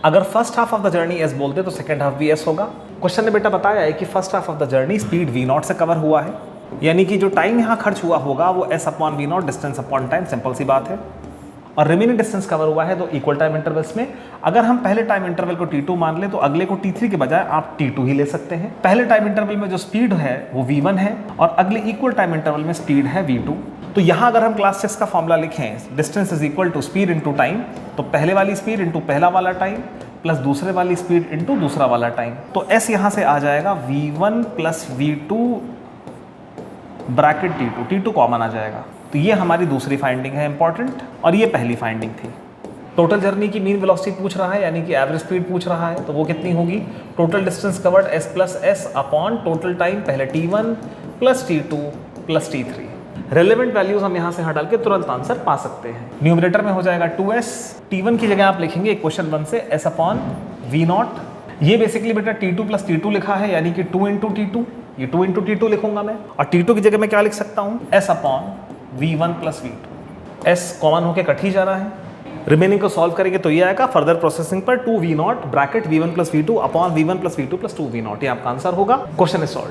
अगर first half of the journey S बोलते तो सेकंड हाफ भी एस होगा। क्वेश्चन ने बेटा बताया है कि first half of the journey speed v not से कवर हुआ है, यानी कि जो टाइम यहाँ खर्च हुआ होगा वो s upon V not distance upon time, simple सी बात है। और रिमेनिंग डिस्टेंस कवर हुआ है तो इक्वल टाइम इंटरवल्स में। अगर हम पहले टाइम इंटरवल को t2 मान ले तो अगले को t3 के बजाय आप t2 ही ले सकते हैं। पहले टाइम इंटरवल में जो स्पीड है वो v1 है और अगले इक्वल टाइम इंटरवल में स्पीड है v2। तो यहाँ अगर हम क्लास 6 का फॉर्मूला लिखें, distance is equal to speed into time, तो पहले वाली स्पीड इंटू पहला वाला टाइम प्लस दूसरे वाली स्पीड इंटू दूसरा वाला टाइम। तो s यहाँ से आ जाएगा v1 plus v2 bracket t2, t2 common आ जाएगा। तो ये हमारी दूसरी फाइंडिंग है इंपॉर्टेंट, और ये पहली फाइंडिंग थी। टोटल जर्नी की मीन वेलोसिटी पूछ रहा है, यानी कि एवरेज स्पीड पूछ रहा है, तो वो कितनी होगी? Total distance covered s plus S upon total time, पहले t1 plus t2 plus t3। Relevant values हम यहाँ से हटा के तुरंत आंसर पा सकते हैं। न्यूमरेटर में हो जाएगा 2s, t1 की जगह आप लिखेंगे क्वेश्चन 1 से s अपॉन वी नॉट। ये बेसिकली बेटा t2 प्लस t2 लिखा है, यानी कि 2 इंटू t2, ये 2 इंटू t2 लिखूंगा मैं, और t2 की जगह मैं क्या लिख सकता हूँ? s upon v1 plus v2। s common होके कट ही जा रहा है। रिमेनिंग को सॉल्व करेंगे तो ये आएगा फर्दर प्रोसेसिंग पर 2v not bracket v1 plus v2 upon v1 plus v2 plus 2v not. ये आपका आंसर होगा। Question is solve.